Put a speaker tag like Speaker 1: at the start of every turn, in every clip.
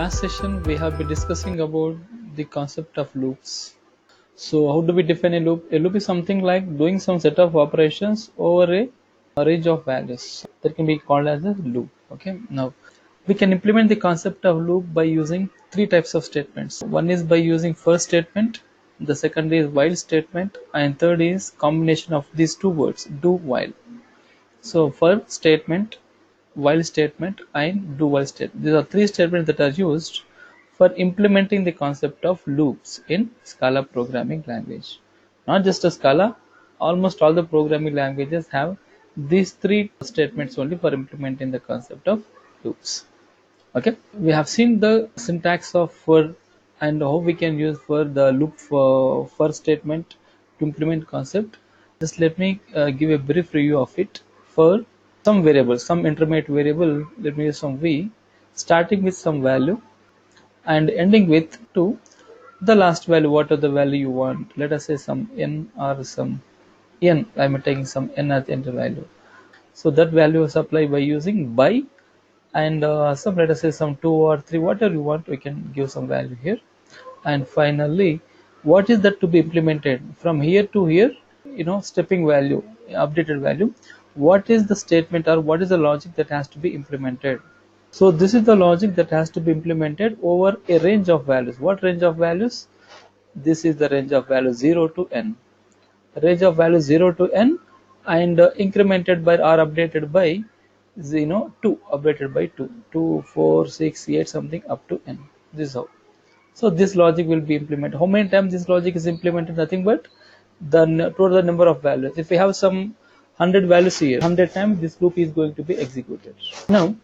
Speaker 1: last session we have been discussing about the concept of loops. So how do we define a loop? A loop is something like doing some set of operations over a range of values. That can be called as a loop. Okay. Now we can implement the concept of loop by using three types of statements. One is by using first statement, the second is while statement, and third is combination of these two words, do while. So for statement, while statement and do while statement. These are three statements that are used for implementing the concept of loops in Scala programming language. Not just a Scala, almost all the programming languages have these three statements only for implementing the concept of loops. Okay, we have seen the syntax of for and how we can use for the loop for statement to implement concept. Just let me give a brief review of it. For some variable, some intermediate variable, let me use some v, starting with some value and ending with 2, the last value, whatever the value you want. Let us say some n or some n. I am taking some n as the enter value. So that value is applied by using by, and some, let us say some 2 or 3, whatever you want, we can give some value here. And finally, what is that to be implemented from here to here, stepping value, updated value, what is the statement or what is the logic that has to be implemented. So this is the logic that has to be implemented over a range of values. What range of values? This is the range of values 0 to n. Range of values 0 to n, and incremented by or updated by 2, updated by 2, 4, 6, 8, something up to n. This is how. So this logic will be implemented. How many times this logic is implemented? Nothing but the total number of values. If we have some 100 values here, 100 times this loop is going to be executed. Now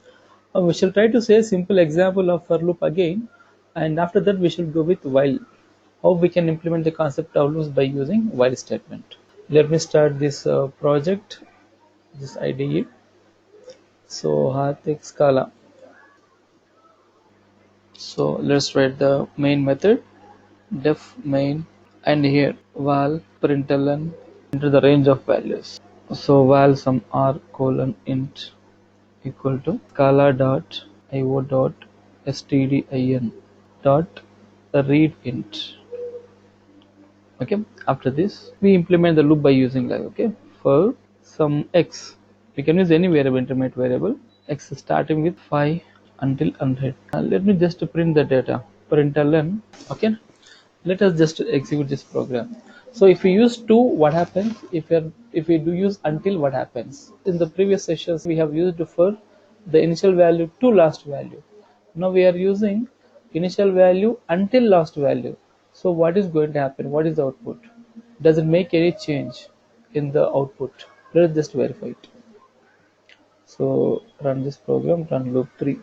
Speaker 1: we shall try to say a simple example of for loop again, and after that we shall go with while. How we can implement the concept of loops by using while statement. Let me start this project, this IDE. So Hardik Scala. So let's write the main method, def main, and here val println into the range of values. So val some r colon int equal to scala dot io dot stdin dot read int. Okay, after this we implement the loop by using like, okay, for some x, we can use any variable, intermediate variable, x starting with 5 until 100. Let me just print the data, println. Okay, let us just execute this program. So if we use 2, what happens? If we do use until, what happens? In the previous sessions we have used for the initial value to last value. Now we are using initial value until last value. So what is going to happen? What is the output? Does it make any change in the output? Let us just verify it. So run this program, run loop 3.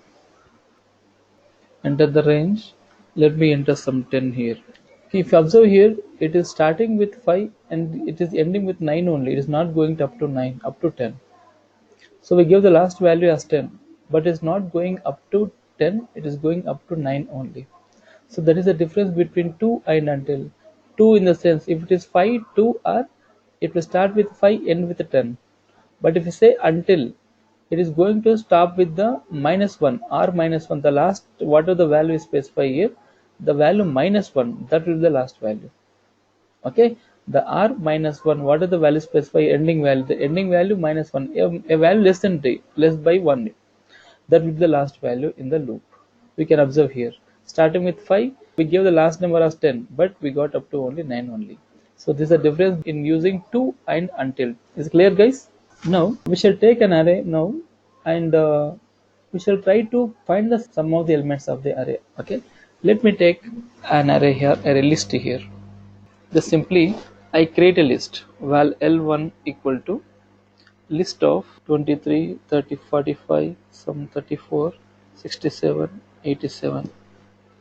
Speaker 1: Enter the range. Let me enter some 10 here. If you observe here, it is starting with 5 and it is ending with 9 only. It is not going up to 9, up to 10. So we give the last value as 10, but it's not going up to 10, it is going up to 9 only. So that is the difference between 2 and until. 2 in the sense, if it is 5, 2 or it will start with 5, end with 10. But if you say until, it is going to stop with the -1 or -1, the last, whatever the value is specified here, the value -1, that will be the last value. Okay, the r -1, what are the values specified? Ending value, the ending value -1, a value less than 3, less by 1, that will be the last value in the loop. We can observe here, starting with 5, we gave the last number as 10, but we got up to only 9 only. So this is the difference in using to and until. Is it clear, guys? Now we shall take an array now, and we shall try to find the sum of the elements of the array. Okay, let me take an array here, array list here. Just simply I create a list, val L1 equal to list of 23, 30, 45, some 34, 67, 87.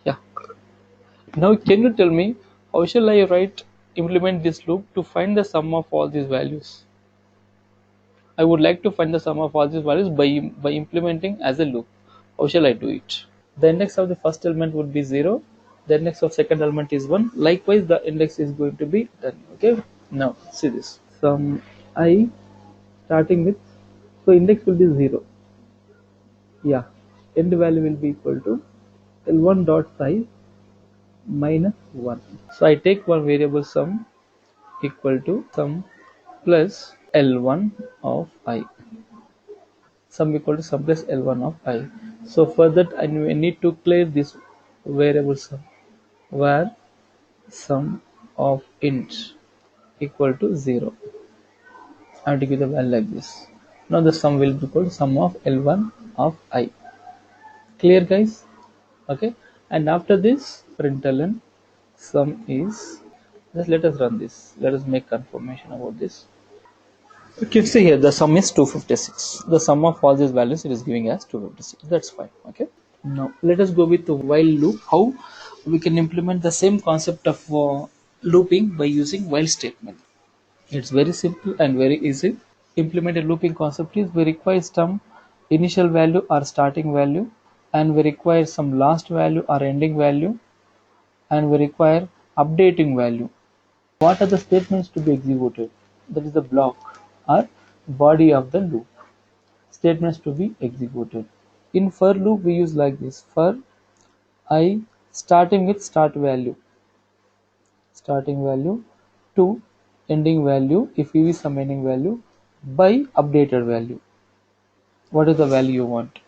Speaker 1: Yeah. Now can you tell me how shall I implement this loop to find the sum of all these values? I would like to find the sum of all these values by implementing as a loop. How shall I do it? The index of the first element would be 0. The index of second element is 1. Likewise, the index is going to be 10. Okay. Now see this. Some I starting with, so index will be 0. Yeah. End value will be equal to L1 dot size minus 1. So I take one variable sum equal to sum plus L1 of I. Sum equal to sum plus L1 of I. So for that I need to clear this variable sum where sum of int equal to 0. I have to give the value like this. Now the sum will be called sum of L1 of I. Clear guys? Okay. And after this println sum is, just let us run this. Let us make confirmation about this. Okay, see here the sum is 256. The sum of all these values it is giving us 256. That's fine. Okay. Now let us go with the while loop. How we can implement the same concept of looping by using while statement. It's very simple and very easy. Implement a looping concept is we require some initial value or starting value, and we require some last value or ending value, and we require updating value. What are the statements to be executed? That is the block or body of the loop. Statements to be executed. In for loop we use like this: for I starting with starting value to ending value if we use some ending value by updated value. What is the value you want?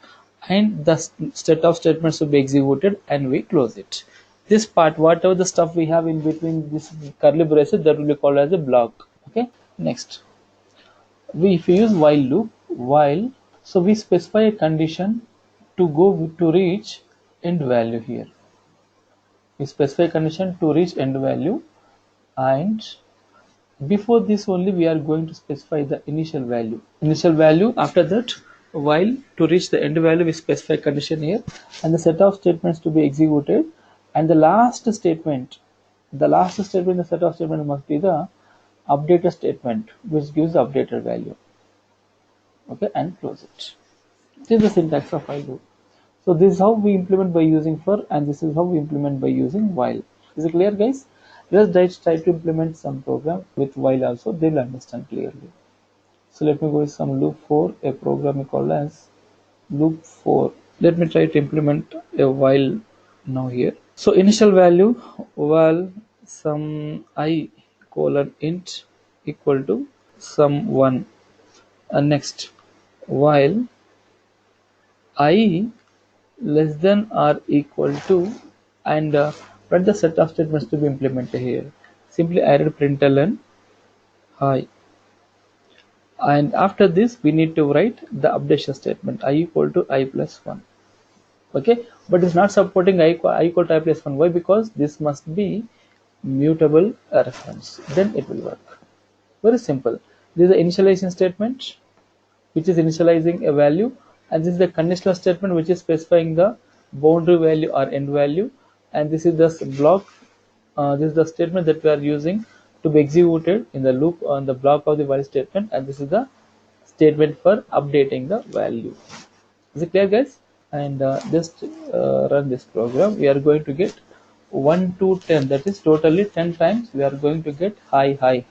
Speaker 1: And the set of statements to be executed, and we close it. This part, whatever the stuff we have in between this curly braces, that will be called as a block. Okay. Next, if we use while loop, while, so we specify a condition to go to reach end value here. We specify a condition to reach end value, and before this only we are going to specify the initial value. After that, while to reach the end value we specify condition here, and the set of statements to be executed, and the last statement in the set of statement must be the updated statement which gives the updated value. Okay, and close it. This is the syntax of while loop. So this is how we implement by using for, and this is how we implement by using while. Is it clear guys? Let's try to implement some program with while also, they'll understand clearly. So let me go with some loop for a program called as loop for. Let me try to implement a while now here. So initial value while sum I colon int equal to sum 1, and next while I less than or equal to, and write the set of statements to be implemented here. Simply add println hi, and after this we need to write the updation statement I equal to I plus 1. Okay, but it's not supporting I equal to I plus 1. Why? Because this must be mutable reference, then it will work. Very simple. This is the initialization statement which is initializing a value, and this is the conditional statement which is specifying the boundary value or end value, and this is the block. This is the statement that we are using to be executed in the loop on the block of the while statement, and this is the statement for updating the value. Is it clear guys? And just run this program. We are going to get 1 to 10, that is totally 10 times we are going to get high.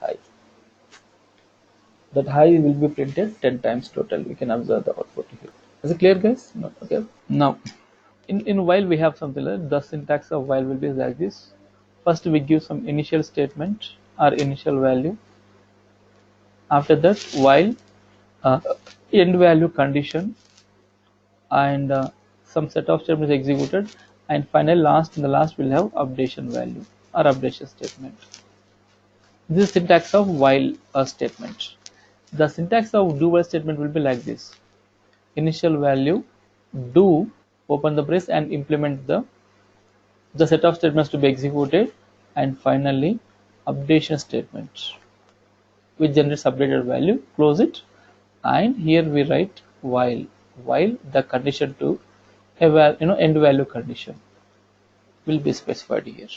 Speaker 1: That high will be printed 10 times total. We can observe the output here. Is it clear guys? No. Okay. Now in while we have something like the syntax of while will be like this. First we give some initial statement or initial value. After that while end value condition, and some set of statements executed, and finally in the last we'll have updation value or updation statement. This is syntax of while statement. The syntax of do while statement will be like this: initial value, do, open the brace, and implement the set of statements to be executed, and finally updation statement which generates updated value, close it, and here we write while the condition to end value condition will be specified here.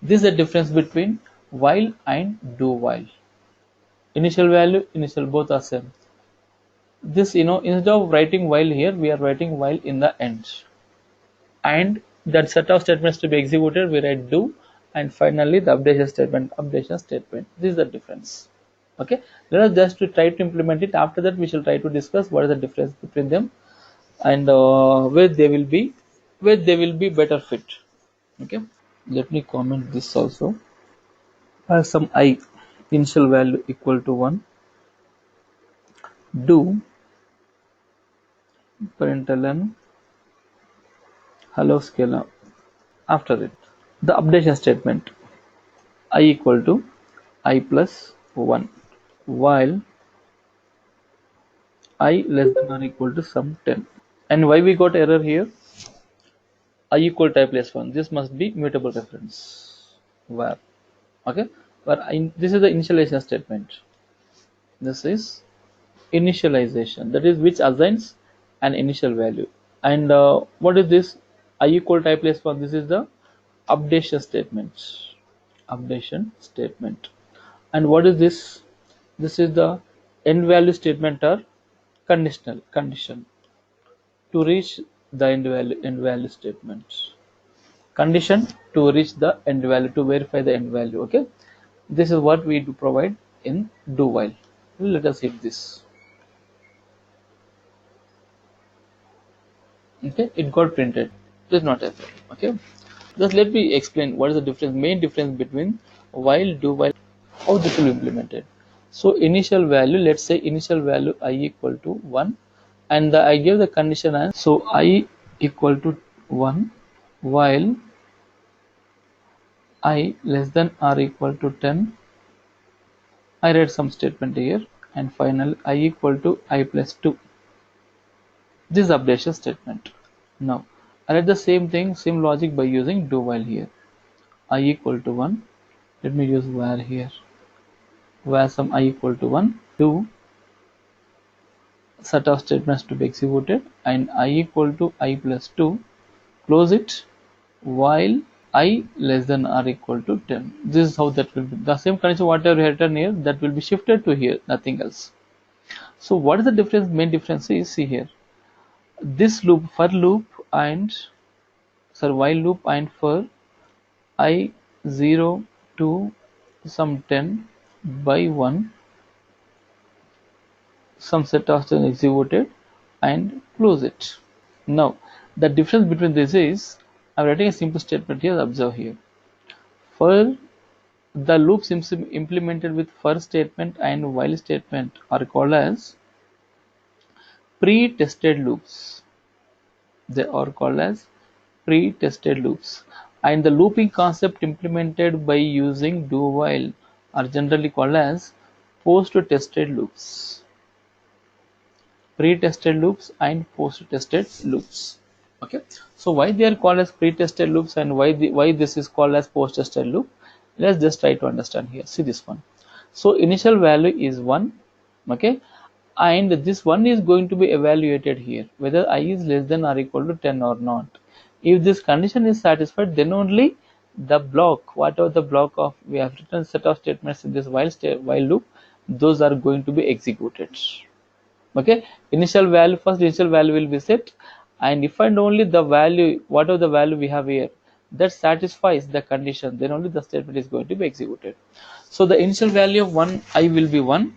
Speaker 1: This is the difference between while and do while. Initial value, initial, both are same. This instead of writing while here, we are writing while in the end, and that set of statements to be executed we write do, and finally the updation statement. This is the difference. Okay, let us just to try to implement it. After that we shall try to discuss what is the difference between them, and where they will be where they will be better fit. Okay, let me comment this also. As some I initial value equal to 1, do println hello Scala. After it, the updation statement I equal to I plus 1, while I less than or equal to some 10. And why we got error here? I equal to I plus 1. This must be mutable reference. Where? Okay. But this is the initialization statement. This is initialization. That is which assigns an initial value. And what is this? I equal to I plus 1. This is the updation statement. Updation statement. And what is this? This is the end value statement or conditional condition to reach the end value statement. Condition to reach the end value, to verify the end value. Okay, this is what we do provide in do while. Let us hit this. Okay, it got printed. This is not a problem. Okay, just let me explain what is the difference, main difference between while, do while, how this will be implemented. So initial value, let's say initial value I equal to 1, and I give the condition as, so I equal to 1 while I less than or equal to 10. I write some statement here, and final I equal to I plus 2. This is updation statement. Now I write the same thing, same logic by using do while here. I equal to 1. Let me use where here. Where some I equal to 1, do set of statements to be executed, and I equal to I plus 2, close it, while I less than or equal to 10. This is how that will be. The same condition whatever written here, that will be shifted to here, nothing else. So what is the difference? Main difference is, see here, this loop, for loop and while loop and for I 0 to some 10 by 1, some set of string executed and close it. Now the difference between this is, I'm writing a simple statement here. Observe here, for the loops implemented with for statement and while statement are called as pre-tested loops. They are called as pre-tested loops, and the looping concept implemented by using do while are generally called as post-tested loops. Pre-tested loops and post-tested loops. Okay, so why they are called as pre-tested loops and why this is called as post-tested loop? Let's just try to understand here. See this one. So initial value is 1. Okay, and this one is going to be evaluated here, whether I is less than or equal to 10 or not. If this condition is satisfied, then only the block, whatever the block of we have written set of statements in this while loop, those are going to be executed. Okay, initial value, first initial value will be set, and if and only the value, whatever the value we have here, that satisfies the condition, then only the statement is going to be executed. So the initial value of 1 I will be 1.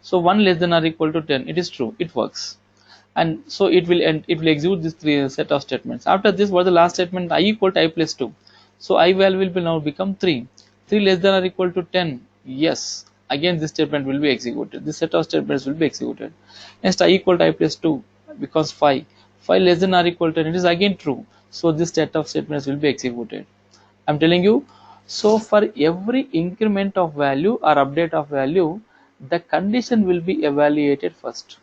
Speaker 1: So 1 less than or equal to 10, it is true, it works, and so it will execute this three set of statements. After this, what is the last statement? I equal to I plus 2. So I value will be now become 3. 3 less than or equal to 10, yes, again this statement will be executed, this set of statements will be executed. Next, I equal to I plus 2 becomes 5. 5 less than or equal to 10, it is again true, so this set of statements will be executed. I'm telling you, so for every increment of value or update of value, the condition will be evaluated first.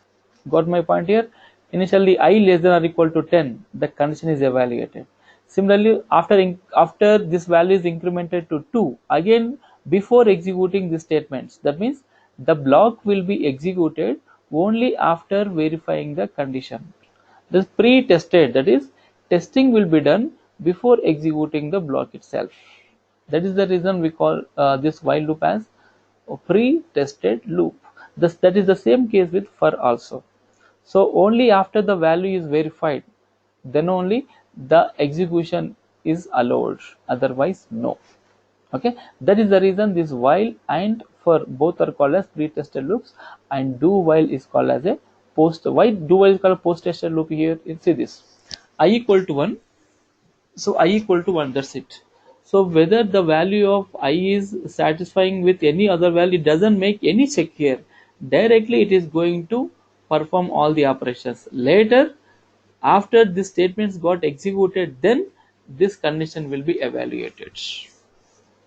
Speaker 1: Got my point here? Initially I less than or equal to 10, the condition is evaluated. Similarly, after this value is incremented to 2, again before executing the statements, that means the block will be executed only after verifying the condition. This pre-tested, that is, testing will be done before executing the block itself. That is the reason we call this while loop as a pre-tested loop. That is the same case with for also. So only after the value is verified, then only the execution is allowed, otherwise no. Okay, that is the reason this while and for both are called as pre-tested loops, and do while is called as a post. Why do while is called a post-tested loop here? See this, I equal to 1, So I equal to 1, that's it. So whether the value of I is satisfying with any other value doesn't make any check here. Directly it is going to perform all the operations. Later, after this statements got executed, then this condition will be evaluated.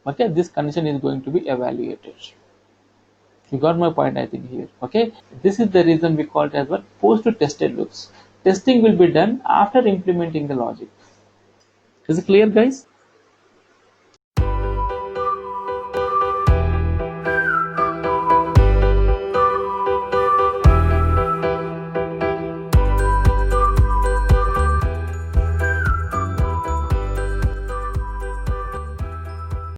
Speaker 1: Okay, this condition is going to be evaluated. You got my point, I think, here. Okay, this is the reason we call it as what, post tested loops. Testing will be done after implementing the logic. Is it clear, guys?